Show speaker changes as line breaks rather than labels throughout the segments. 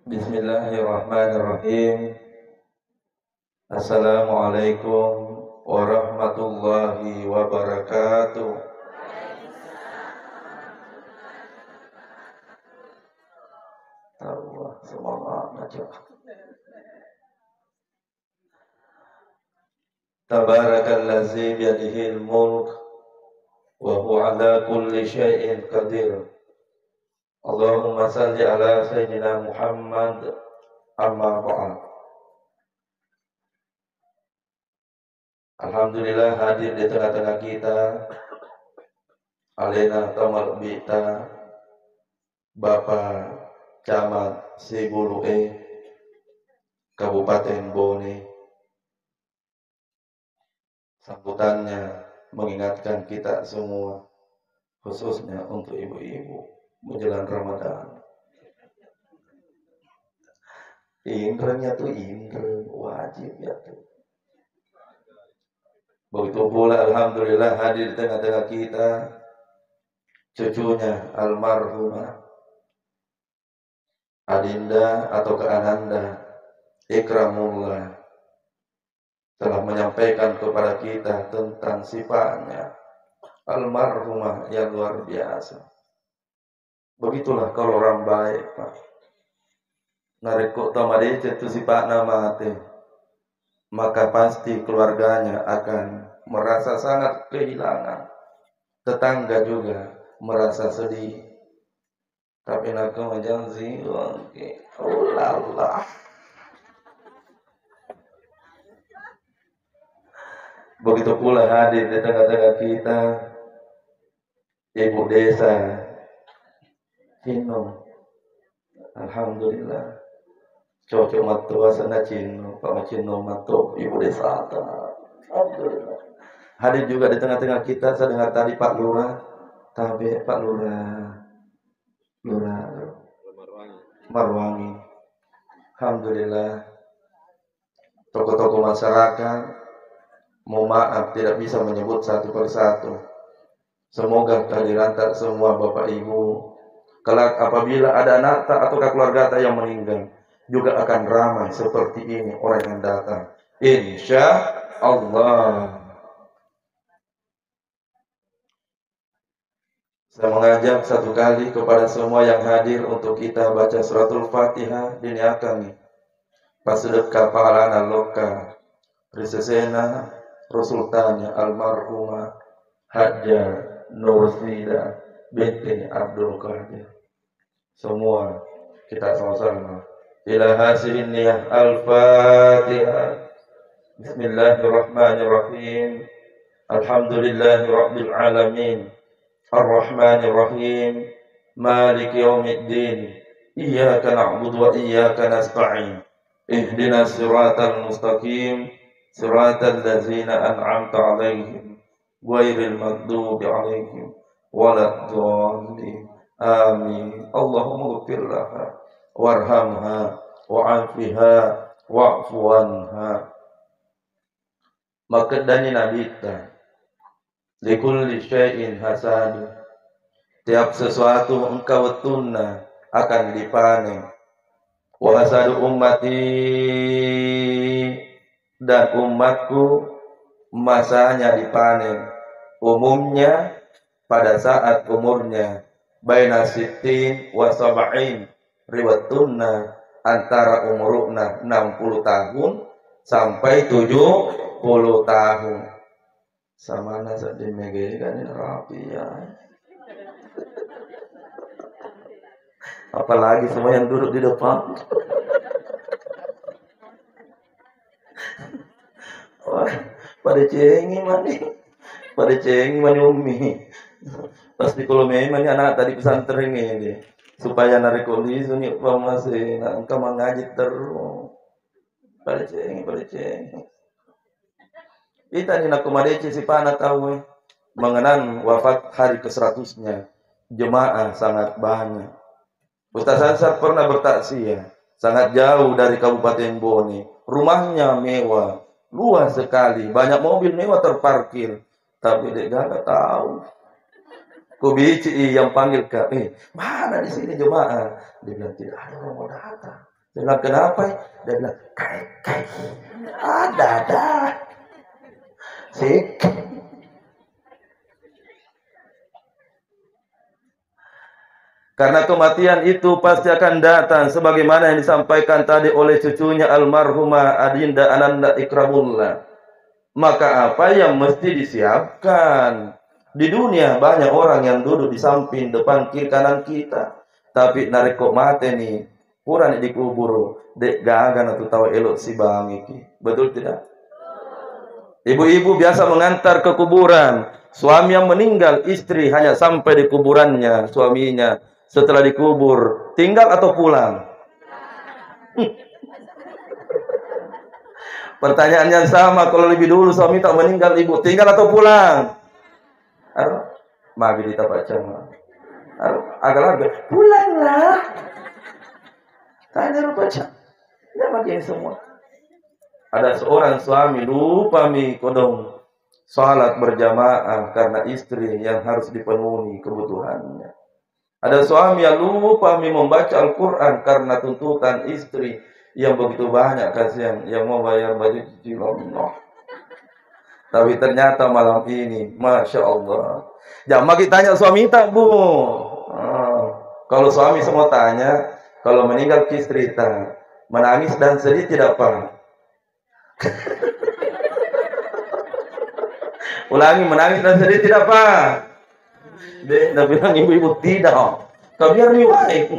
Bismillahirrahmanirrahim. Assalamualaikum warahmatullahi wabarakatuh. Allah semoga Tabarakallazi biyadihil mulk wa huwa ala kulli syai'in qadir. Allahumma salli ala sayyidina Muhammad. Amma ba'd. Alhamdulillah hadir di tengah-tengah kita Alena Tamal Bita Bapak Camat Sibulu'e Kabupaten Bone. Sambutannya mengingatkan kita semua, khususnya untuk ibu-ibu menjelang Ramadan. Indranya tuh indra wajib ya tuh. Begitu pula alhamdulillah hadir di tengah-tengah kita cucunya almarhumah Adinda atau Ananda Ikramullah telah menyampaikan kepada kita tentang sifatnya almarhumah yang luar biasa. Begitulah kalau orang baik, Pak. Nareko tamade itu sifat nama teh, maka pasti keluarganya akan merasa sangat kehilangan, tetangga juga merasa sedih. Tapi nak menjanji, Allah. Begitu pula hadir di tengah-tengah kita ibu desa Cino, alhamdulillah. Cocok matua sana Cino, Pak Cino mato ibu desa Ata. Alhamdulillah. Hadir juga di tengah-tengah kita, saya dengar tadi Pak Lurah, Pak Lurah Marwangi. Alhamdulillah. Tokoh-tokoh masyarakat, mohon maaf tidak bisa menyebut satu persatu. Semoga kehadiran semua Bapak Ibu kelak apabila ada anak atau keluarga yang meninggal juga akan ramai seperti ini orang yang datang, insya Allah. Saya mengajak satu kali kepada semua yang hadir untuk kita baca suratul Fatihah diniakami pasedekah pahalana loka risesena Rasultanya almarhumah Hajar Nursida binti Abdul Qadir. Semua kita sama-sama ila hasilin niyah al-Fatihah. Bismillahirrahmanirrahim. Alhamdulillahi rabbil alamin. Ar-Rahmanir-Rahim. Maliki yaumiddin. Iyyaka na'budu wa iyyaka nasta'in. Ihdinas siratal mustaqim. Siratal ladzina an'amta 'alaihim ghairil maghdubi 'alaihim waladdallin. Amin. Allahumma ighfir laha warhamha wa'afiha wa'fu anha. Makadani nabita likulli syai'in hasadu. Tiap sesuatu engkau tunna akan dipanen. Wa hasadu ummati, dan umatku masanya dipanen. Umumnya pada saat umurnya baina sittin wa sab'in, riwayat tunna antara umurna 60 tahun sampai 70 tahun. Sama nasa di megegan rapi ya. Apalagi semua yang duduk di depan. Wah, pada cengi mani. Pada cengi mani umi. Pasti kalau memang anak tadi pesantren ini. Supaya narik kondisi ini masih nak engkau mengaji terus. Pada cengi. Kita ni nak kumadeci si pana tahu mengenang wafat hari ke-100-nya. Jemaah sangat banyak. Ustaz Ansar pernah bertaksiah, sangat jauh dari Kabupaten Bone. Rumahnya mewah, luas sekali, banyak mobil mewah terparkir. Tapi dia gak tahu. Kubici yang panggil ke, mana di sini jemaah? Dia bilang tidak ada orang mau datang. Dia bilang kenapa? Dia bilang kai. Ada. Sik. Karena kematian itu pasti akan datang sebagaimana yang disampaikan tadi oleh cucunya almarhumah Adinda Ananda Ikramullah. Maka apa yang mesti disiapkan? Di dunia banyak orang yang duduk di samping, depan, kiri, kanan kita. Tapi narik kok mati nih, kurang dikubur. Dek gagan atau tahu elok si bang iki. Betul tidak? Ibu-ibu biasa mengantar ke kuburan. Suami yang meninggal, istri hanya sampai di kuburannya, suaminya. Setelah dikubur, tinggal atau pulang? Pertanyaan yang sama, kalau lebih dulu suami tak meninggal, ibu tinggal atau pulang? Magi kita baca. Agak lagi, pulanglah. Tanya baca. Ya bagi semua. Ada seorang suami lupa kodong salat berjamaah karena istri yang harus dipenuhi kebutuhannya. Ada suami yang lupa membaca Al-Quran karena tuntutan istri yang begitu banyak, kasihan yang mau bayar baju cicilan. Tapi ternyata malam ini, Masya Allah. Jangan kita tanya suami tak, Bu. Kalau suami semua tanya, kalau meninggal istri tak, menangis dan sedih tidak apa. Ulangi, menangis dan sedih tidak apa. Dia bilang ibu-ibu tidak. Kau biar riwayat.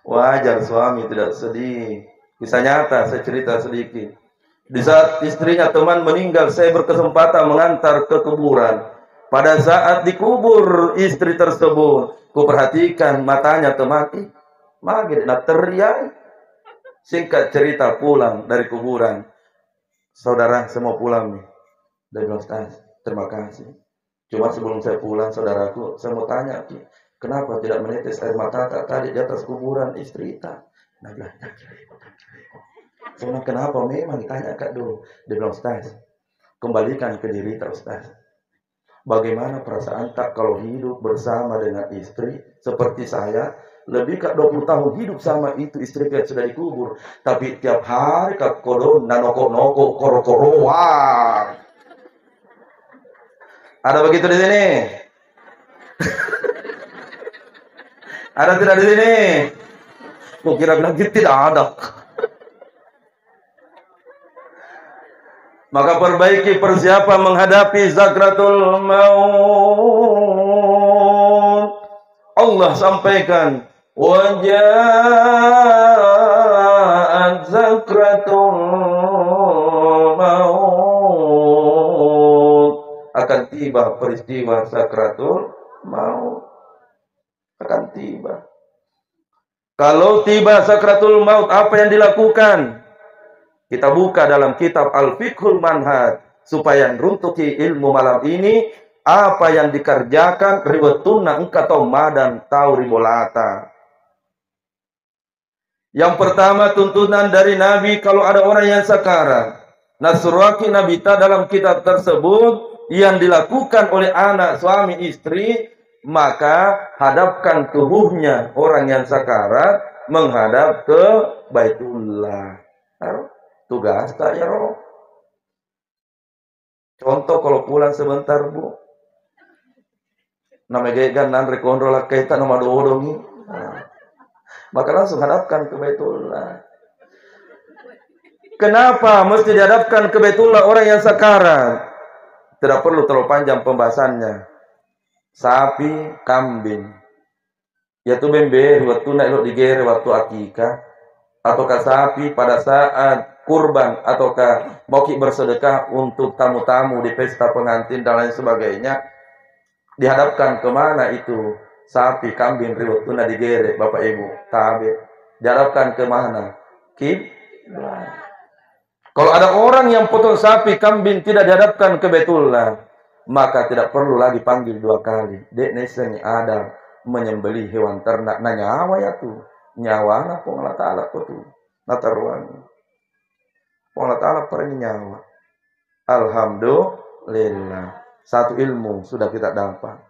Wajar suami tidak sedih. Kisah nyata, saya cerita sedikit. Di saat istrinya teman meninggal, saya berkesempatan mengantar ke kuburan. Pada saat dikubur istri tersebut, kuperhatikan matanya teman. Magid nak teriak. Singkat cerita pulang dari kuburan. Saudara, saya mau pulang nih. Dari Ustaz, terima kasih. Cuma sebelum saya pulang, saudaraku, saya mau tanya, kenapa tidak menetes air mata tadi di atas kuburan istri kita? Nah, bilang, saya kenapa memang ditanya Kak dulu. Dia bilang, Ustaz, kembalikan ke diri tak Ustaz. Bagaimana perasaan tak kalau hidup bersama dengan istri seperti saya, lebih Kak 20 tahun hidup sama itu istri Kak sudah dikubur, tapi tiap hari Kak kodon nanoko-noko koro-koroan. Ada begitu di sini? Ada tidak di sini? Kok kira bilang tidak ada. Maka perbaiki persiapan menghadapi zakratul maut. Allah sampaikan, waja'at zakratul maut. Akan tiba peristiwa sakratul maut. Akan tiba. Kalau tiba sakratul maut, apa yang dilakukan? Kita buka dalam kitab Al-Fiqhul Manhaj supaya runtuki ilmu malam ini. Apa yang dikerjakan riwayatuna engkau madan tahu ribolata. Yang pertama tuntunan dari Nabi kalau ada orang yang sakarat. Nasraki Nabi ta dalam kitab tersebut yang dilakukan oleh anak suami istri, maka hadapkan tubuhnya orang yang sakarat menghadap ke Baitullah. Tugas tak ya roh. Contoh kalau pulang sebentar Bu, namanya ganan rekondrola kita nomor dodongi, maka langsung hadapkan ke Baitullah. Kenapa mesti dihadapkan ke Baitullah orang yang sakarat? Tidak perlu terlalu panjang pembahasannya. sapi, kambing. Yaitu bember waktu nak elok digere waktu akikah, ataukah sapi pada saat kurban, ataukah mau bersedekah untuk tamu-tamu di pesta pengantin dan lain sebagainya, dihadapkan kemana itu sapi, kambing, waktu nak digere, Bapak Ibu, tabe, dihadapkan kemana? Kiblat. Kalau ada orang yang potong sapi, kambing tidak dihadapkan ke Baitullah, maka tidak perlu lagi panggil dua kali. Dek neseni ada menyembelih hewan ternak, na nyawa ya tuh, nyawa na pong Allah Ta'ala tuh, na taruhan, pong Allah Ta'ala perni nyawa. Alhamdulillah, satu ilmu sudah kita dapat.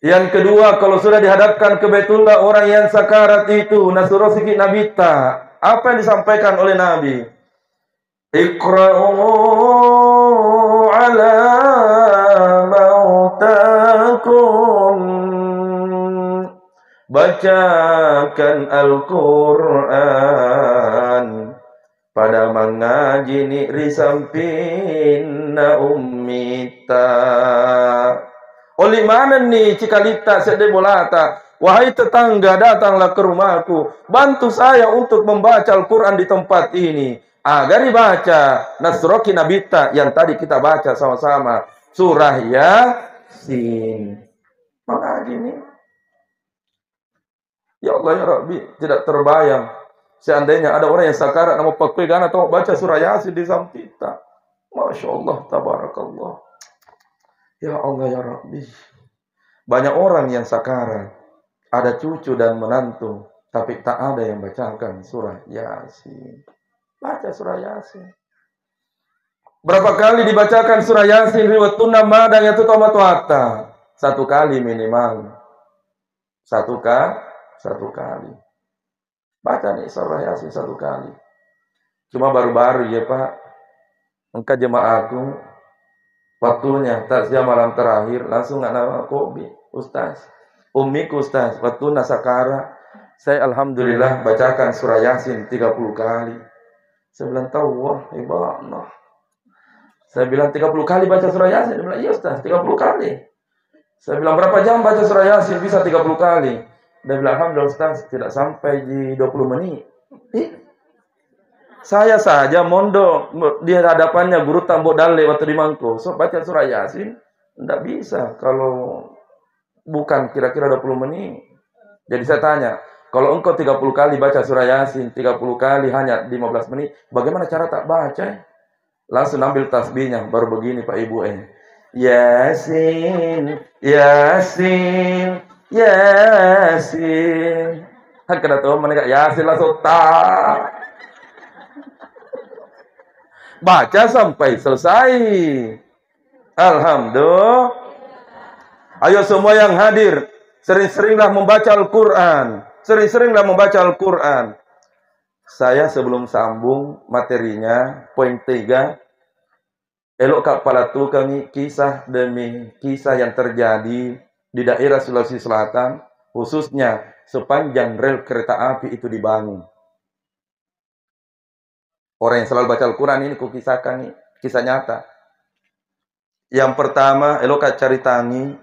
Yang kedua, kalau sudah dihadapkan ke Baitullah orang yang sakarat itu, nasuro sikit nabita, apa yang disampaikan oleh Nabi? Iqra'u ala mautakum, bacakan Al-Quran pada mengaji ni risampinna ummita. Oleh mana ni cikalita sede bolata, wahai tetangga datanglah ke rumahku, bantu saya untuk membaca Al-Quran di tempat ini, agar dibaca Nasroki Nabita yang tadi kita baca sama-sama, surah Yasin. Mengaji ni, ya Allah ya Rabbi, tidak terbayang seandainya ada orang yang sakarat nama pepegang atau baca surah Yasin di samping kita. Masya Allah, tabarakallah. Ya Allah ya Rabbi. Banyak orang yang sakarat, ada cucu dan menantu, tapi tak ada yang bacakan surah Yasin. Baca surah Yasin. Berapa kali dibacakan surah Yasin riwayat tunna madang yaitu tomatuata? Satu kali minimal. Satu kali. Baca nih surah Yasin satu kali. Cuma baru-baru ya Pak, engkau jemaahku, waktunya takziah malam terakhir, langsung nggak nama kobi, Ustaz. Ummiku Ustaz, waktu nasakara, saya alhamdulillah bacakan surah Yasin 30 kali. Saya bilang, tahu, wah, hebat. Nah. Saya bilang, 30 kali baca surah Yasin. Dia bilang, iya Ustaz, 30 kali. Saya bilang, berapa jam baca surah Yasin? Bisa 30 kali. Dia bilang, alhamdulillah Ustaz, tidak sampai di 20 menit. Saya saja mondok di hadapannya guru Tambok Dale waktu di Mangko. So, baca surah Yasin, tidak bisa kalau bukan kira-kira 20 menit. Jadi saya tanya, kalau engkau 30 kali baca surah Yasin, 30 kali hanya 15 menit, bagaimana cara tak baca? Langsung ambil tasbihnya, baru begini Pak Ibu. Yasin, Yasin, Yasin. Kena tahu mereka Yasin langsung tak. Baca sampai selesai. Alhamdulillah. Ayo semua yang hadir, sering-seringlah membaca Al-Quran. Sering-seringlah membaca Al-Quran. Saya sebelum sambung materinya, poin 3, elok kepala tu kami kisah demi kisah yang terjadi di daerah Sulawesi Selatan, khususnya sepanjang rel kereta api itu dibangun. Orang yang selalu baca Al-Quran ini kukisahkan nih, kisah nyata. Yang pertama, elok cari tangi,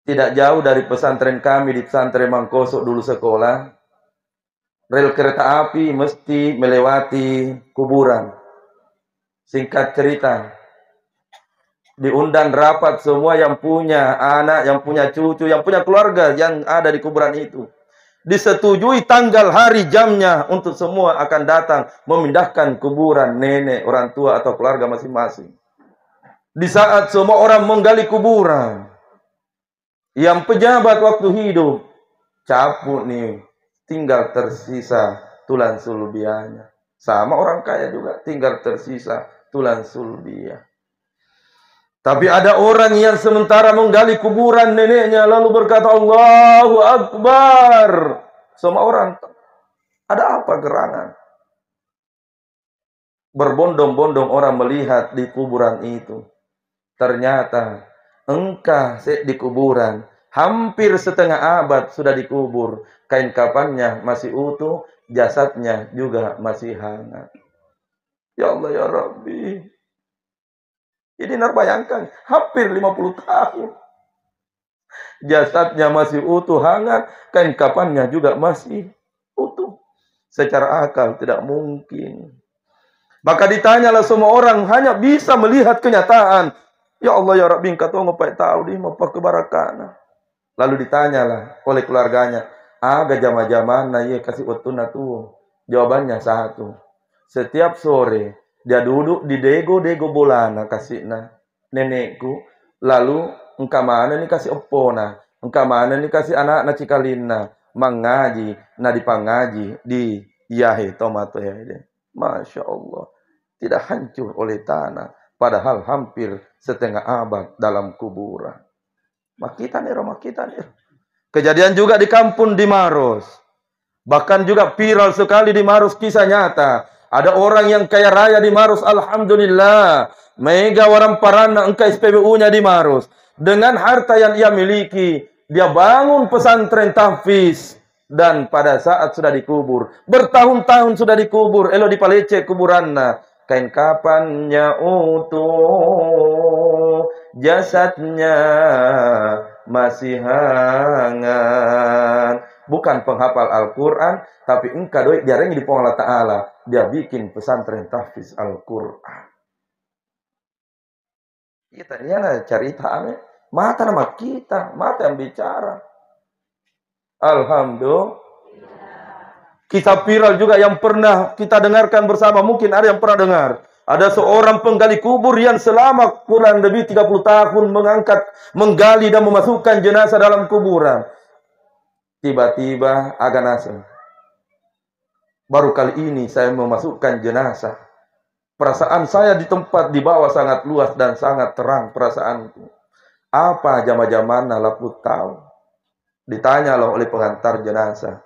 tidak jauh dari pesantren kami di pesantren Mangkosok dulu sekolah, rel kereta api mesti melewati kuburan. Singkat cerita, diundang rapat semua yang punya anak, yang punya cucu, yang punya keluarga yang ada di kuburan itu. Disetujui tanggal, hari, jamnya untuk semua akan datang memindahkan kuburan nenek, orang tua atau keluarga masing-masing. Di saat semua orang menggali kuburan, yang pejabat waktu hidup cabut nih, tinggal tersisa tulang sulbianya. Sama orang kaya juga tinggal tersisa tulang sulbiah. Tapi ada orang yang sementara menggali kuburan neneknya lalu berkata Allahu Akbar. Semua orang, ada apa gerangan? Berbondong-bondong orang melihat di kuburan itu. Ternyata engkau di kuburan hampir setengah abad sudah dikubur, kain kafannya masih utuh, jasadnya juga masih hangat. Ya Allah ya Rabbi, Jadi bayangkan, hampir 50 tahun. Jasadnya masih utuh, hangat, kain kafannya juga masih utuh. Secara akal tidak mungkin. Maka ditanyalah semua orang, hanya bisa melihat kenyataan. Ya Allah ya Rabbi, engkau ngapai tahu di apa kebarakana. Lalu ditanyalah oleh keluarganya, aga jama-jama na ye kasih utuna tuh. Jawabannya satu. Setiap sore dia duduk di dego bolana kasihna nenekku. Lalu engkau mana nih kasih opona, engkau mana nih kasih anak na cikalina mengaji, na dipangaji di yahe tomato ya. Masya Allah, tidak hancur oleh tanah, padahal hampir setengah abad dalam kuburan. Makita nih, makita nih. Kejadian juga di kampung di Maros. Bahkan juga viral sekali di Maros, kisah nyata. Ada orang yang kaya raya di Maros, alhamdulillah. Mega orang parana engkau SPBU-nya di Maros. Dengan harta yang ia miliki, dia bangun pesantren tahfiz. Dan pada saat sudah dikubur, bertahun-tahun sudah dikubur, elo dipalece kuburanna. Kain kafannya utuh, jasadnya masih hangat. Bukan penghafal Al-Quran, tapi engkau doi jarang di Allah Ta'ala. Dia bikin pesantren tahfiz Al-Quran. Kita ini ada cerita aneh. Mata nama kita, mata yang bicara. Alhamdulillah. Kisah viral juga yang pernah kita dengarkan bersama. Mungkin ada yang pernah dengar. Ada seorang penggali kubur yang selama kurang lebih 30 tahun menggali dan memasukkan jenazah dalam kuburan. Tiba-tiba agak nasib. Baru kali ini saya memasukkan jenazah. Perasaan saya di tempat di bawah sangat luas dan sangat terang perasaanku. Apa jama-jamana laput tahu? Ditanyalah oleh pengantar jenazah.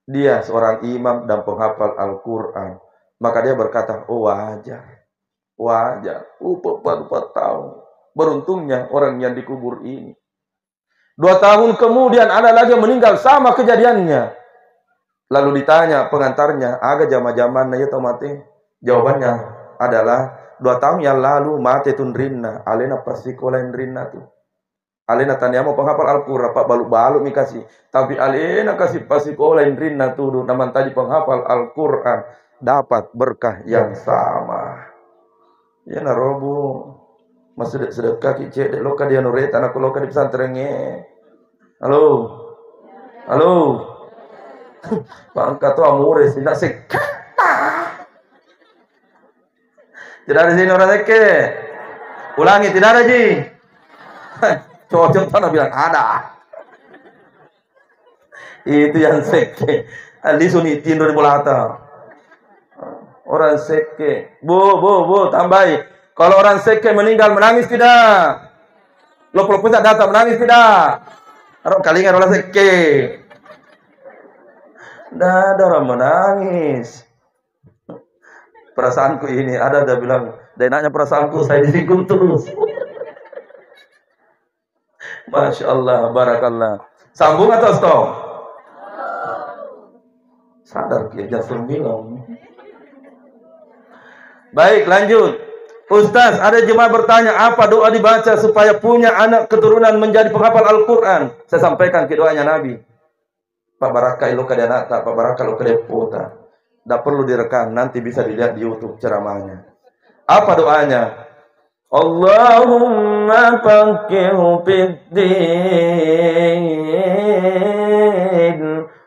Dia seorang imam dan penghafal Al-Quran. Maka dia berkata, oh wajar. Wajar. 44 tahun. Beruntungnya orang yang dikubur ini. 2 tahun kemudian ada lagi yang meninggal sama kejadiannya. Lalu ditanya pengantarnya, aga jama-jaman ya atau mati? Jawabannya adalah 2 tahun yang lalu mati tunrinna. Alena pasti kolain rinna tuh. Alena tanya mau penghafal Al-Quran, Pak balu-balu mi kasih. Tapi alena kasih pasti kolain rinna tuh. Namun tadi penghafal Al-Quran dapat berkah yang sama. Ya narobu. Masih sedekah kicet dek loka dia nuret anakku loka di pesantrennya. Halo. Halo. Bangka tuh amures tidak sekata. Tidak ada sini orang seke. Ulangi, tidak ada ji. Cocok tanah bilang ada. Itu yang seke. Ali sunitin dari bolata. Orang seke. Bu, tambahi. Kalau orang seke meninggal menangis tidak? Lo pusat data menangis tidak? Arok kalingan orang seke. Tidak ada orang menangis. Perasaanku ini ada bilang, denaknya perasaanku saya disinggung terus. Masya Allah, barakallah. Sambung atau stop? Sadar dia bilang. Baik, lanjut. Ustaz, ada jemaah bertanya, apa doa dibaca supaya punya anak keturunan menjadi penghafal Al-Quran? Saya sampaikan ke doanya Nabi. Pak Baraka lo kada anak, Pak Baraka lo kada pota. Tidak perlu direkam, nanti bisa dilihat di YouTube ceramahnya. Apa doanya? Allahumma faqihu fid-din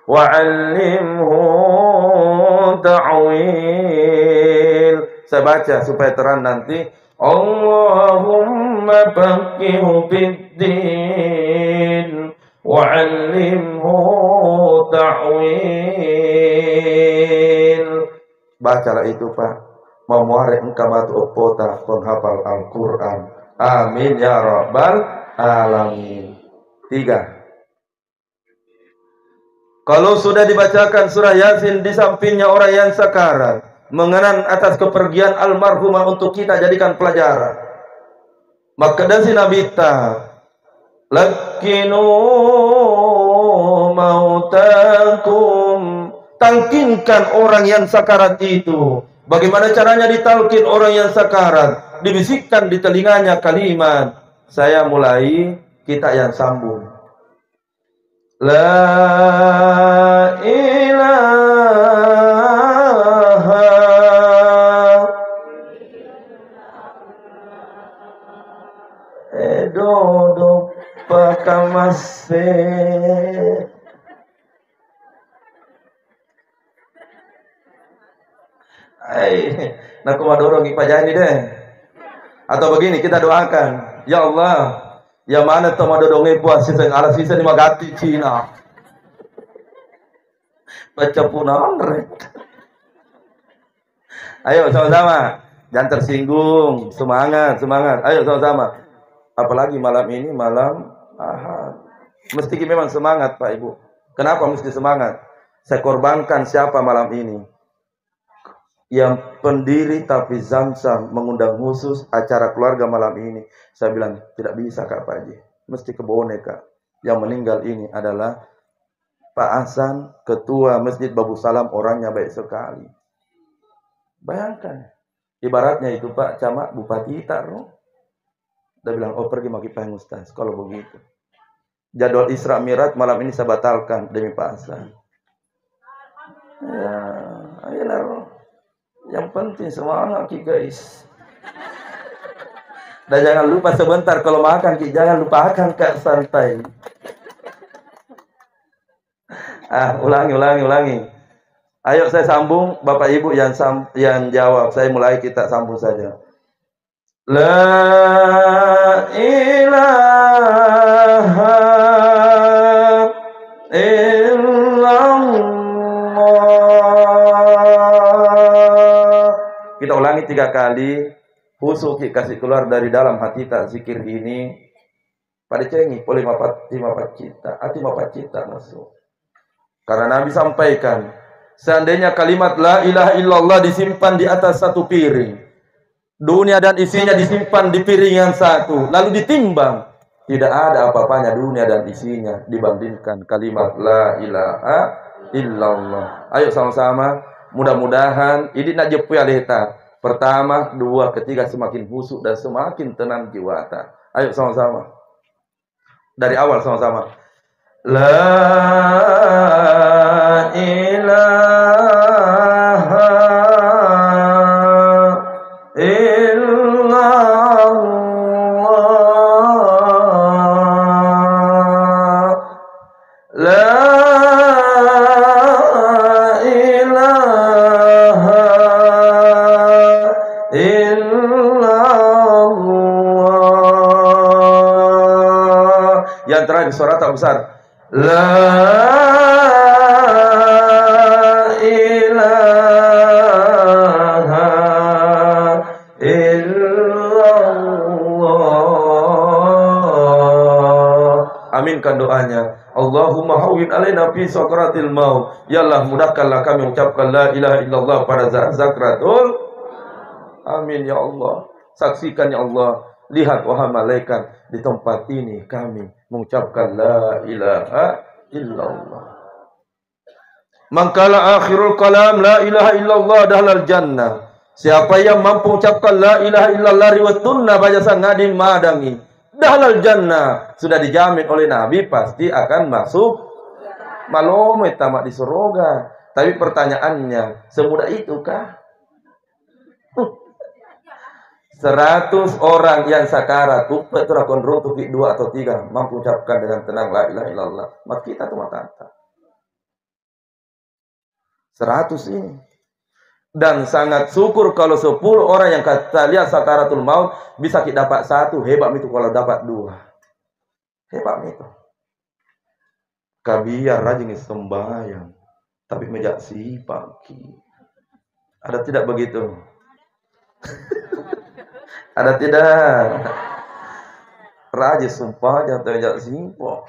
wa 'allimhu ta'wil. Saya baca supaya terang nanti. Allahumma faqihu fid-din wa 'allimhu ta'wil. Bacalah itu, Pak. Mau muarek engkau batu opota penghafal Al-Quran. Amin ya rabbal alamin. 3. Kalau sudah dibacakan surah Yasin di sampingnya orang yang sakarat, mengenang atas kepergian almarhumah untuk kita jadikan pelajaran. Maka dasi nabita lakinu mautakum, tangkinkan orang yang sakarat itu. Bagaimana caranya ditalkin orang yang sakarat? dibisikkan di telinganya kalimat. Saya mulai, kita yang sambung. La ilaha dodo pakamase. Nah kumadorong ipajani deh. Atau begini kita doakan, ya Allah, yang mana tomadodonge puas siseng ala sisa ni magati Cina. Baca punan rek. Ayo sama-sama, jangan tersinggung, semangat, semangat. Ayo sama-sama. Apalagi malam ini malam Ahad. Mesti memang semangat Pak Ibu. Kenapa mesti semangat? Saya korbankan siapa malam ini? Yang pendiri tapi Zamzam mengundang khusus acara keluarga malam ini. Saya bilang tidak bisa Kak Pak Haji, mesti ke boneka. Yang meninggal ini adalah Pak Hasan, ketua Masjid Babu Salam, orangnya baik sekali. Bayangkan, ibaratnya itu Pak Camat Bupati Taruh. Dia bilang, oh pergi maki Pak Ustaz, kalau begitu. Jadwal Isra Mi'raj malam ini saya batalkan demi Pak Hasan. Ya, ayolah. Yang penting semangat Ki guys. Dan jangan lupa sebentar kalau makan Ki, jangan lupakan Kak santai. Ulangi. Ayo saya sambung, Bapak Ibu yang jawab, saya mulai, kita sambung saja. La ilaha illallah. Kita ulangi 3 kali. Khusus kasih keluar dari dalam hati tak zikir ini. Pada cengi oleh 5 cita. Hati 4 cita masuk. Karena Nabi sampaikan, seandainya kalimat la ilaha illallah disimpan di atas 1 piring, dunia dan isinya disimpan di piring yang 1, lalu ditimbang, tidak ada apa-apanya dunia dan isinya dibandingkan kalimat la ilaha illallah. Ayo sama-sama. Mudah-mudahan ini nak jepu alihta. Pertama, 2, ketiga semakin husuk dan semakin tenang jiwa. Ayo sama-sama. Dari awal sama-sama. La ilaha illallah. La yang terakhir suara tak besar. La ilaha illallah. Aminkan doanya. Allahumma hawwin alaina fi sakratil maut. Ya Allah, mudahkanlah kami mengucapkan la ilaha illallah pada saat sakratul. Amin ya Allah. Saksikan ya Allah. Lihat wahai malaikat, di tempat ini kami mengucapkan la ilaha illallah. Mangkala akhirul kalam la ilaha illallah dahlal jannah. Siapa yang mampu mengucapkan la ilaha illallah riwatunna bajasa ngadim madangi dahlal jannah, sudah dijamin oleh Nabi pasti akan masuk malome tamat di surga. Tapi pertanyaannya, semudah itukah? 100 orang yang sakarat upet rakon rutuk 2 atau 3 mampu ucapkan dengan tenang la ilaha illallah, mak kita tuh mata 100 ini. Dan sangat syukur kalau 10 orang yang kita lihat sakaratul maut bisa kita dapat 1, hebat itu kalau dapat 2. Hebat itu. Kabiar rajin sembahyang tapi mejak si pagi. Ada tidak begitu? Ada tidak? Raja sumpah jangan terjak simpok.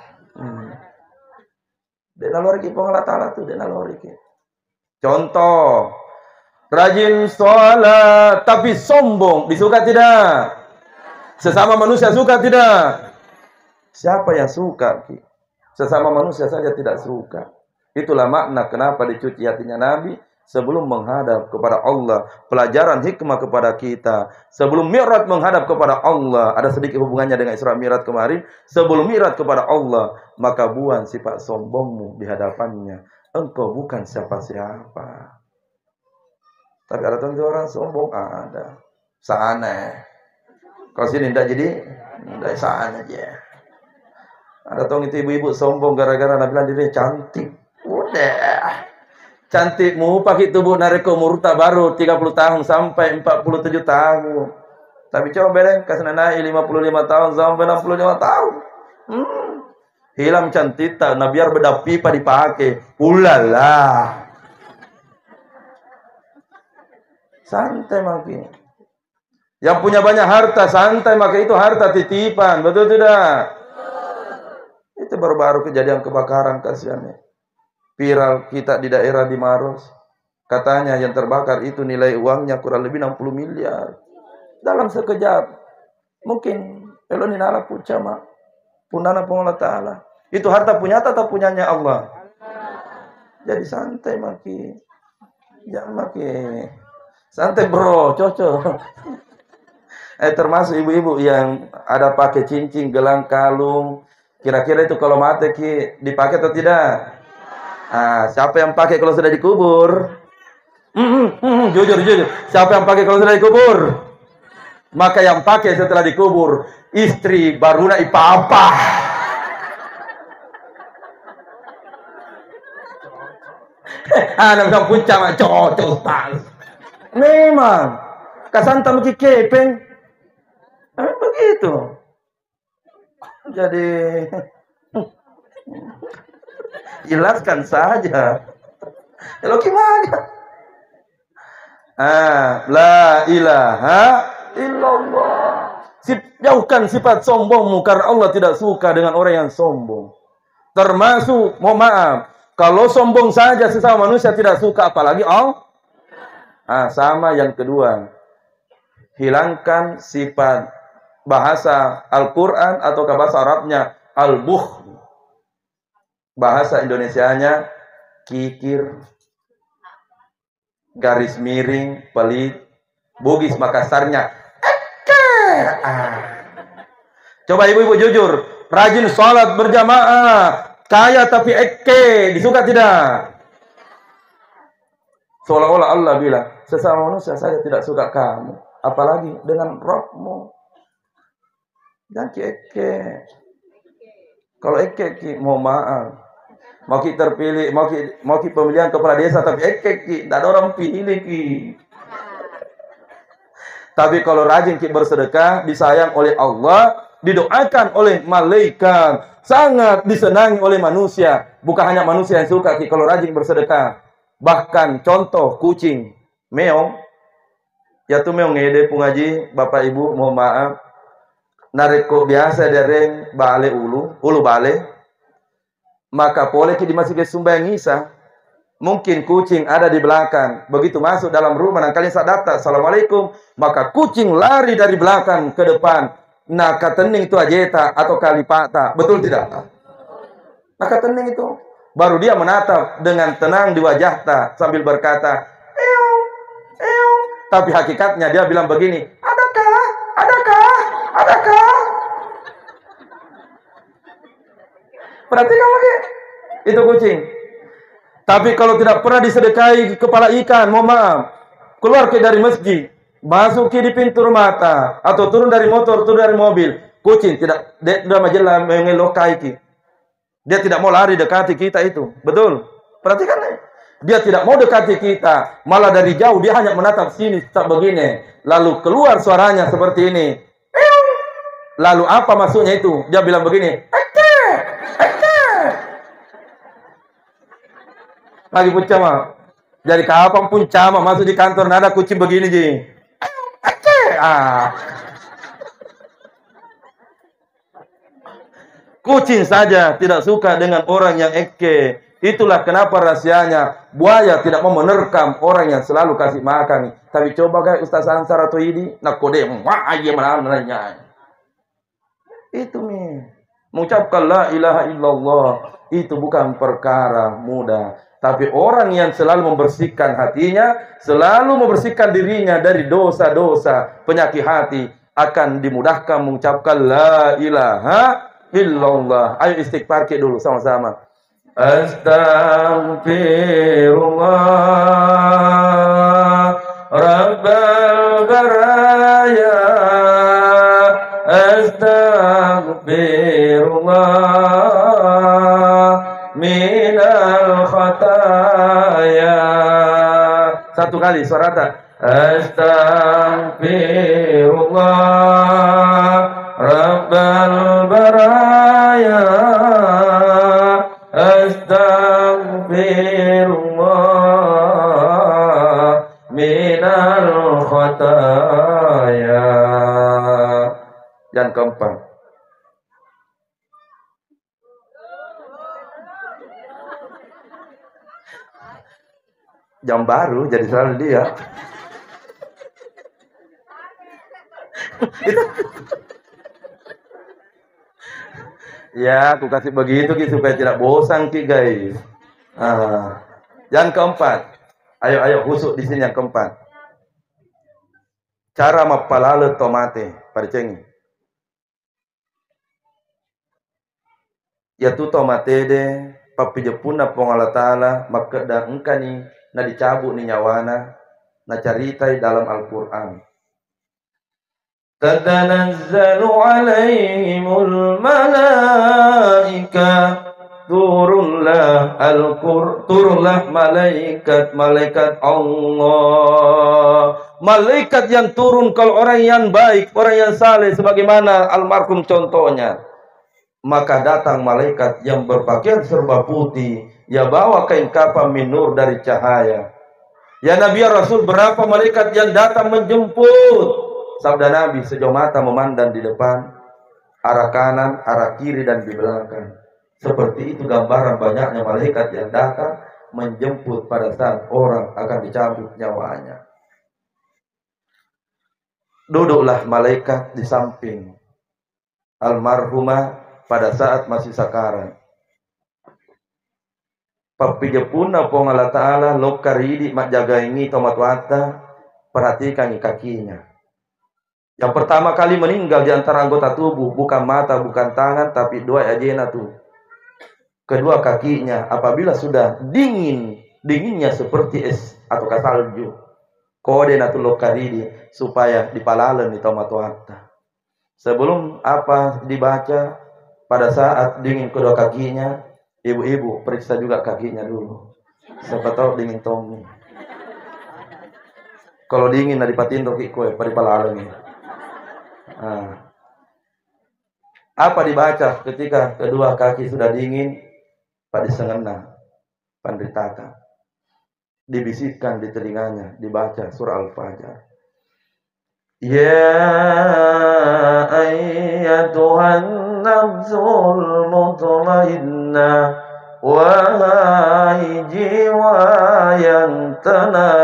Dena lori ki Allah Taala tuh dena lori ki. Contoh, rajin sholat tapi sombong, disuka tidak? Sesama manusia suka tidak? Siapa yang suka ki? Sesama manusia saja tidak suka. Itulah makna kenapa dicuci hatinya Nabi sebelum menghadap kepada Allah, pelajaran hikmah kepada kita, sebelum Mi'raj menghadap kepada Allah, ada sedikit hubungannya dengan Isra Mi'raj kemarin, sebelum Mi'raj kepada Allah, maka buang sifat sombongmu di hadapannya. Engkau bukan siapa-siapa. Tapi ada tuh orang sombong, ada. Sana. Kalau sini tidak jadi, tidak sana aja. Ada tuh itu ibu-ibu sombong gara-gara bilang diri cantik. Udah. Cantikmu pakai tubuh nareko murta baru 30 tahun sampai 47 tahun. Tapi coba beleng kasih naik 55 tahun sampai 65 tahun. Hilang cantik tak, nah biar beda pipa dipakai. Ulala. Santai makin. Yang punya banyak harta santai, maka itu harta titipan, betul tidak? Itu baru-baru kejadian kebakaran kasihannya. Viral kita di daerah di Maros. Katanya yang terbakar itu nilai uangnya kurang lebih 60 miliar. Dalam sekejap. Mungkin eloni nala pucama. Punana pengolah ta'ala. Itu harta punya atau punyanya Allah? Jadi santai maki. Jangan maki. Santai bro, cocok. Termasuk ibu-ibu yang ada pakai cincin, gelang, kalung. Kira-kira itu kalau mati dipakai atau tidak? Siapa yang pakai kalau sudah dikubur? Jujur. Siapa yang pakai kalau sudah dikubur? Maka yang pakai setelah dikubur istri baruna ipapa. Anak puncak mah cocok tal. Memang kasanta mesti kepeng. Begitu. Jadi jelaskan saja. Kalau gimana? La ilaha illallah. Jauhkan sifat sombongmu karena Allah tidak suka dengan orang yang sombong. Termasuk, mohon maaf, kalau sombong saja sesama manusia tidak suka, apalagi Allah. Sama yang kedua. Hilangkan sifat bahasa Al-Quran atau bahasa Arabnya al-bukh. Bahasa Indonesianya kikir, garis miring, pelit. Bugis Makassarnya Coba ibu-ibu jujur, rajin sholat berjamaah, kaya tapi disuka tidak? Seolah-olah Allah bilang, sesama manusia saya tidak suka kamu, apalagi dengan Rabbmu. Dan kalau mohon maaf, mau kita terpilih, mau kita pemilihan kepala desa tapi tidak ada orang pilih Tapi kalau rajin kita bersedekah, disayang oleh Allah, didoakan oleh malaikat, sangat disenangi oleh manusia. Bukan hanya manusia yang suka kalau rajin bersedekah. Bahkan contoh kucing, meong, ya tuh meong ngede pungaji, bapak ibu mohon maaf, nareko biasa dereng bale ulu bale, maka boleh kita masih ke sumbayang ngisa. Mungkin kucing ada di belakang. Begitu masuk dalam rumah, dan kalian sadata, assalamualaikum, maka kucing lari dari belakang ke depan. Nah, katening itu ajeta atau kalipata. Betul tidak? Nah, katening itu. Baru dia menatap dengan tenang di wajahnya sambil berkata, eong. Tapi hakikatnya dia bilang begini, adakah? Perhatikan lagi. Itu kucing. Tapi kalau tidak pernah disedekahi kepala ikan, mohon maaf, keluar dari masjid, masuk di pintu rumah atau turun dari motor, turun dari mobil, kucing tidak majalah mengelokai ki. Dia tidak mau lari dekati kita itu, betul? Perhatikan nih. Dia tidak mau dekati kita, malah dari jauh dia hanya menatap sini tak begini, lalu keluar suaranya seperti ini. Lalu apa maksudnya itu? Dia bilang begini, lagi pun cama. Jadi kapan pun cama masuk di kantor nada kucing begini ji. Kucing saja tidak suka dengan orang yang Itulah kenapa rahasianya buaya tidak mau menerkam orang yang selalu kasih makan. Tapi coba guys Ustaz Ansar atau ini nak kode mana. Itu nih. Mengucapkan la ilaha illallah itu bukan perkara mudah. Tapi orang yang selalu membersihkan hatinya, selalu membersihkan dirinya dari dosa-dosa penyakit hati, akan dimudahkan mengucapkan la ilaha illallah. Ayo istighfar dulu sama-sama. Astaghfirullah Rabbal baraya. Astaghfirullah minal khataya. Satu kali suarata. Astaghfirullah Rabbal baraya. Astaghfirullah minal khataya. Yang keempat, jam baru jadi selalu dia. Ya, aku kasih begitu supaya tidak bosan guys. Yang keempat, ayo khusus di sini yang keempat. Cara mapalalo tomate, parcengi. Yaitu tomate de papijapuna pongala taala maka da engkani na dicabut ni nyawana na caritai dalam Al-Qur'an. Tatanazzalu alaihimul malaika, turunlah malaikat Allah. Malaikat yang turun kalau orang yang baik, orang yang saleh sebagaimana almarhum contohnya. Maka datang malaikat yang berpakaian serba putih, ya bawa kain kafan min nur dari cahaya. Ya Nabi ya Rasul, berapa malaikat yang datang menjemput? Sabda Nabi, sejauh mata memandang di depan, arah kanan, arah kiri, dan di belakang. Seperti itu gambaran banyaknya malaikat yang datang menjemput pada saat orang akan dicabut nyawanya. Duduklah malaikat di samping almarhumah pada saat masih sakarat. Papijapuna pongala ta'ala lokaridi mak jaga ini tomat wata, perhatikan kakinya. Yang pertama kali meninggal di antara anggota tubuh, bukan mata, bukan tangan, tapi dua ajena tuh. Kedua kakinya, apabila sudah dinginnya seperti es atau salju, kode natu lokaridi supaya dipalalan di tomat wata. Sebelum apa dibaca, pada saat dingin kedua kakinya, ibu-ibu periksa juga kakinya dulu. Siapa tahu dingin Tommy. Kalau dingin na dipatindo kikoy paripalalang. Apa dibaca ketika kedua kaki sudah dingin? Pada sengena, pandritaka. Dibisikkan di telinganya, dibaca surah Al-Fajr. Ya ayyatuhan nafsul mutmainnah, wahai jiwa yang tenang.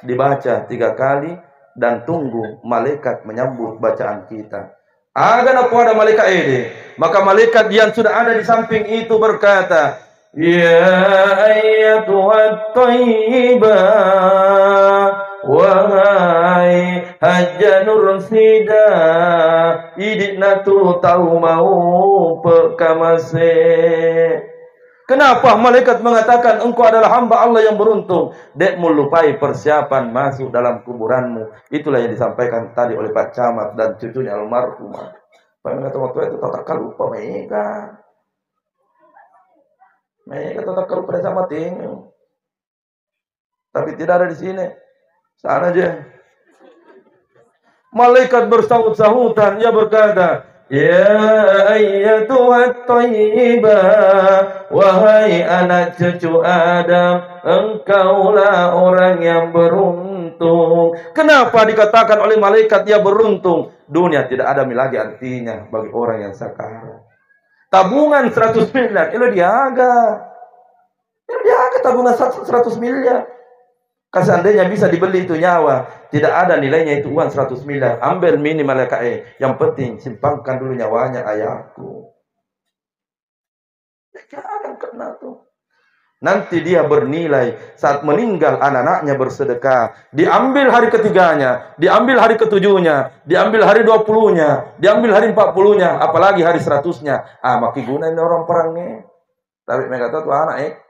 Dibaca 3 kali dan tunggu malaikat menyambut bacaan kita. Agar ada malaikat ini, maka malaikat yang sudah ada di samping itu berkata, ya ayyatuhat thayyibah, wahai hajjanur sida, idikna tu tahu mau pekamase. Kenapa malaikat mengatakan engkau adalah hamba Allah yang beruntung? Dek melupai persiapan masuk dalam kuburanmu. Itulah yang disampaikan tadi oleh Pak Camat dan cucunya almarhumah. Pak mengatakan waktu itu tak lupa Mega tak lupa sama tinggal. Tapi tidak ada di sini. Sana aja. Malaikat bersahut-sahutan, ia berkata, ya ayyatuhat thayyibah, wahai anak cucu Adam, engkaulah orang yang beruntung. Kenapa dikatakan oleh malaikat dia beruntung? Dunia tidak ada lagi artinya bagi orang yang sakarat. Tabungan 100 miliar, itu diaga tabungan 100 miliar. Seandainya bisa dibeli itu nyawa, tidak ada nilainya itu uang 100 miliar. Ambil minimal yang penting simpangkan dulu nyawanya ayahku. Jangan kena tuh. Nanti dia bernilai saat meninggal anak-anaknya bersedekah. Diambil hari ketiganya, diambil hari ketujuhnya, diambil hari 20-nya, diambil hari 40-nya, apalagi hari 100-nya. Maki gunain orang perangnya. Tapi mereka tahu tuh anak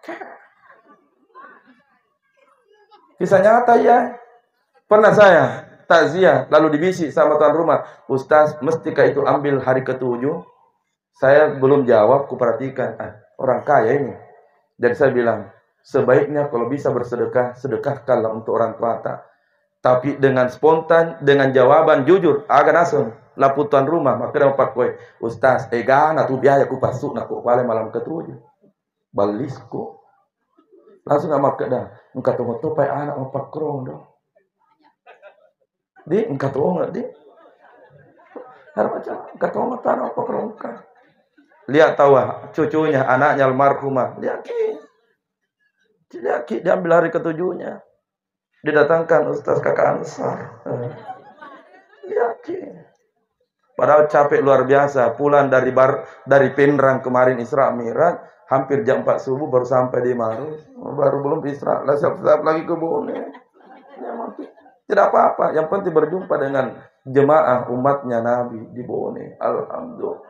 Kisah nyata ya. Pernah saya takziah lalu dibisik sama tuan rumah, Ustaz, mestikah itu ambil hari ketujuh? Saya belum jawab, kuperhatikan orang kaya ini. Jadi saya bilang, sebaiknya kalau bisa bersedekah, sedekahkanlah untuk orang tua. Tapi dengan spontan, dengan jawaban jujur, agak nasun. Lapu tuan rumah, maka dapat kue, Ustaz, egana tu biaya ku pasuk nak kuale malam ketujuh. Balisku. Langsung amat kedah. Engkau tunggu tupai anak empat krong dong. Di, engkau tunggu di. Harap aja, engkau tunggu tanah apa krong kah. Lihat tahu cucunya, anaknya almarhumah. Lihat diambil hari ketujuhnya. Didatangkan Ustaz kakak Ansar. Lihat padahal capek luar biasa. Pulang dari Pinrang kemarin Isra Mi'raj, hampir jam 4 subuh baru sampai di Marus. Baru belum Isra, lah siap-siap lagi ke Bone. Tidak apa-apa, yang penting berjumpa dengan jemaah umatnya Nabi di Bone. Alhamdulillah.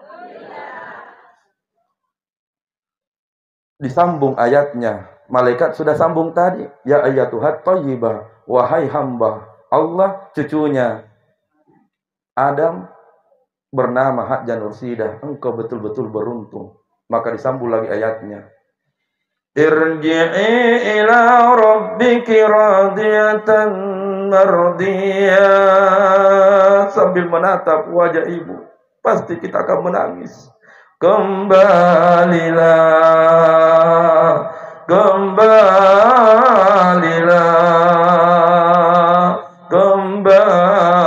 Disambung ayatnya. Malaikat sudah sambung tadi. Ya ayyatuhat thayyibah, wahai hamba Allah, cucunya Adam bernama Hajjan Nursidah, engkau betul-betul beruntung. Maka disambung lagi ayatnya. Irji'i ila rabbiki radiyatan mardiyah. Sambil menatap wajah ibu, pasti kita akan menangis. Kembalilah, kembalilah, kembalilah.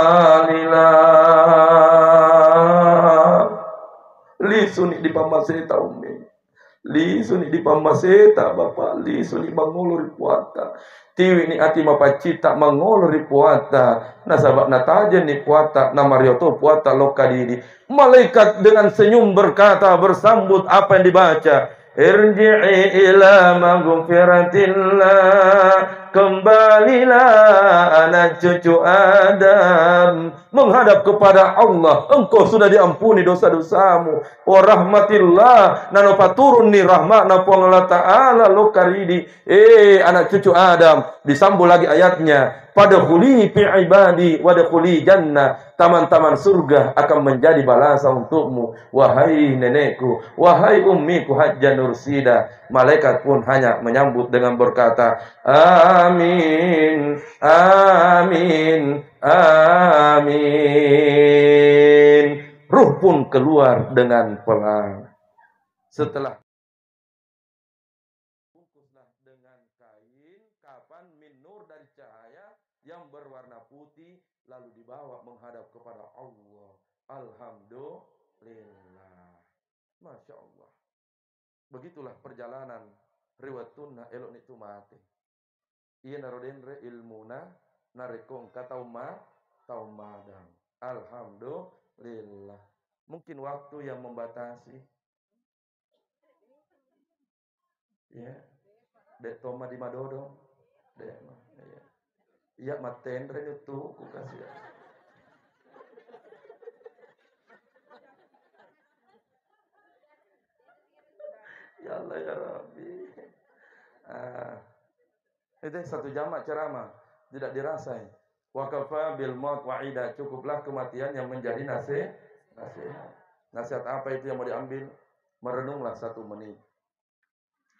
Li suni di pamaseta umi, li suni di pamaseta bapak, li suni manguluri puata. Tiwi ni ati mapacita mangolori puata. Nasabak nataja ni puata na marioto puata lokadidi. Malaikat dengan senyum berkata, bersambut apa yang dibaca. Irji'i ila maghfiratillah, kembalilah anak cucu Adam menghadap kepada Allah. Engkau sudah diampuni dosa-dosamu. Wa rahmatillah, nanopa turun ni rahmat na Allah Ta'ala lo karidi. Anak cucu Adam. Disambung lagi ayatnya, padkhuli fi ibadi wadkhuli jannah. Taman-taman surga akan menjadi balasan untukmu, wahai nenekku, wahai ummiku Hajjan Nursidah. Malaikat pun hanya menyambut dengan berkata, amin, amin, amin. Ruh pun keluar dengan pelan. Setelah bungkuslah dengan kain kafan min nur dari cahaya yang berwarna putih, lalu dibawa menghadap kepada Allah. Alhamdulillah. Masya Allah. Begitulah perjalanan riwayatuna elok nitu mati. Iya narodenre ilmuna narekong taumadang. Alhamdulillah. Mungkin waktu yang membatasi. Ya. Dek toma di madodo. Dek. Iya matendre itu ku kasih. Ya Allah ya Rabbi. Itu satu jamak ceramah tidak dirasai. Wa kafa bil maut wa'ida, cukuplah kematian yang menjadi nasihat. Nasihat apa itu yang mau diambil? Merenunglah 1 menit.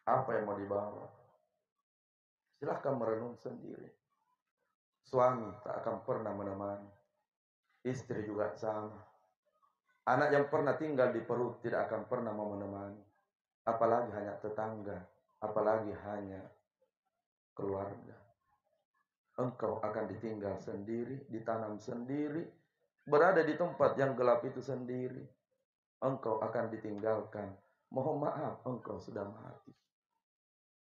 Apa yang mau dibawa? Silahkan merenung sendiri. Suami tak akan pernah menemani. Istri juga sama. Anak yang pernah tinggal di perut tidak akan pernah mau menemani. Apalagi hanya tetangga, apalagi hanya keluarga. Engkau akan ditinggal sendiri, ditanam sendiri, berada di tempat yang gelap itu sendiri. Engkau akan ditinggalkan. Mohon maaf, engkau sudah mati.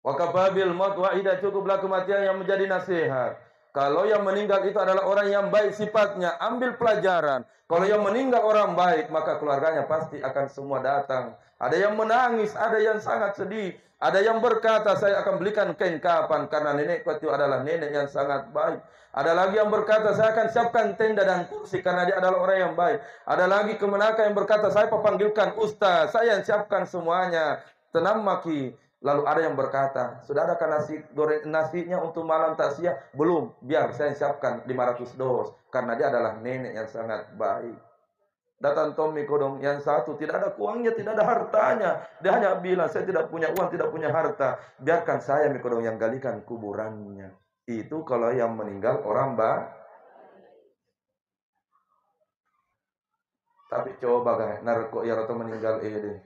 Wa kafabil maut wa'ida, cukuplah kematian yang menjadi nasihat. Kalau yang meninggal itu adalah orang yang baik sifatnya, ambil pelajaran. Kalau yang meninggal orang baik, maka keluarganya pasti akan semua datang. Ada yang menangis, ada yang sangat sedih. Ada yang berkata, saya akan belikan kain kapan karena nenekku itu adalah nenek yang sangat baik. Ada lagi yang berkata, saya akan siapkan tenda dan kursi karena dia adalah orang yang baik. Ada lagi kemenakan yang berkata, saya panggilkan ustaz, saya yang siapkan semuanya. Tenang maki. Lalu ada yang berkata, sudah adakah nasi goreng nasinya untuk malam takziah? Belum, biar saya siapkan 500 dos karena dia adalah nenek yang sangat baik. Datang Tommy Kodong yang satu, tidak ada uangnya, tidak ada hartanya. Dia hanya bilang, saya tidak punya uang, tidak punya harta. Biarkan saya Mikodong yang galikan kuburannya. Itu kalau yang meninggal orang tapi coba gak narko ya atau meninggal deh.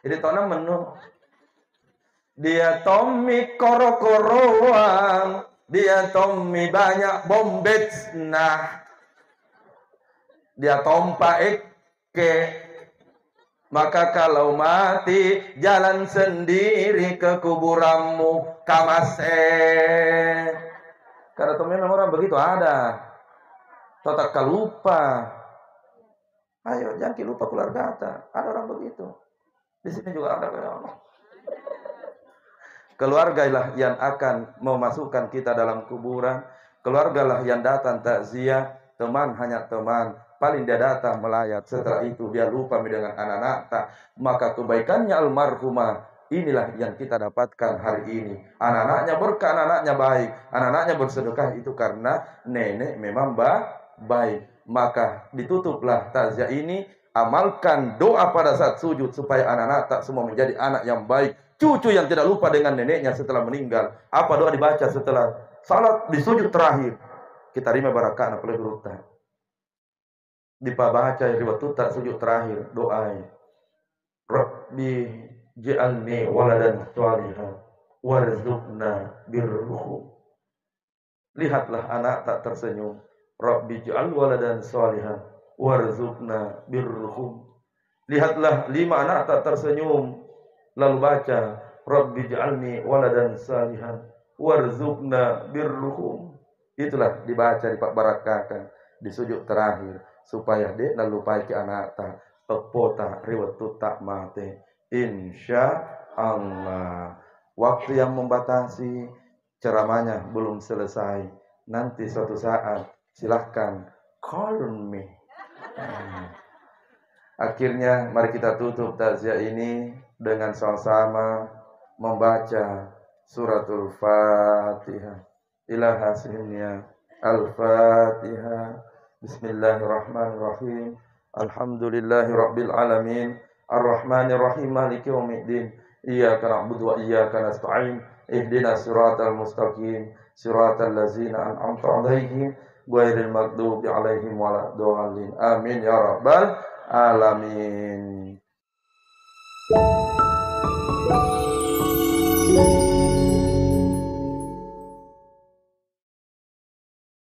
Jadi tonang menu. Dia Tommy koro-koroan. Dia Tommy banyak bombets. Nah, dia tompa maka kalau mati jalan sendiri ke kuburanmu kamase. Karena Tommy memang orang begitu ada. Totak lupa. Ayo jangan lupa keluarga kita. Ada orang begitu. Di sini juga ada kayak keluargalah yang akan memasukkan kita dalam kuburan. Keluargalah yang datang takziah. Teman hanya teman. Paling dia datang melayat. Setelah itu dia lupa dengan anak-anak. Maka kebaikannya almarhumah. Inilah yang kita dapatkan hari ini. Anak-anaknya berkah, anak-anaknya baik. Anak-anaknya bersedekah itu karena nenek memang baik. Maka ditutuplah takziah ini. Amalkan doa pada saat sujud supaya anak-anak tak semua menjadi anak yang baik. Cucu yang tidak lupa dengan neneknya setelah meninggal. Apa doa dibaca setelah salat di sujud terakhir? Kita terima barakah apalagi ruta. Dibaca riwayat tuta sujud terakhir doa. Rabbi ja'alni waladan shalihan warzuqna birruhu. Lihatlah anak tak tersenyum. Rabbi ja'al waladan shalihan warzuqna birruhu. Lihatlah 5 anak tak tersenyum. Lalu baca Rabbi ja'alni waladan salihan warzuqna birruhum. Itulah dibaca di Pak Barakahkan di sujud terakhir supaya dia tak lupa ke anak ta pepota riwayat tak mati. Insya Allah. Waktu yang membatasi, ceramahnya belum selesai. Nanti suatu saat silahkan call me. Akhirnya mari kita tutup takziah ini dengan sama-sama membaca suratul Fatihah. Ila hasilnya Al-Fatihah. Bismillahirrahmanirrahim. Alhamdulillahirabbil alamin. Ar-Rahmanirrahim. Maliki yaumiddin. Iyyaka na'budu wa iyyaka nasta'in. Ihdinas siratal mustaqim. Siratal ladzina an'amta 'alaihim ghairil maghdubi 'alaihim waladdallin. Amin ya rabbal alamin.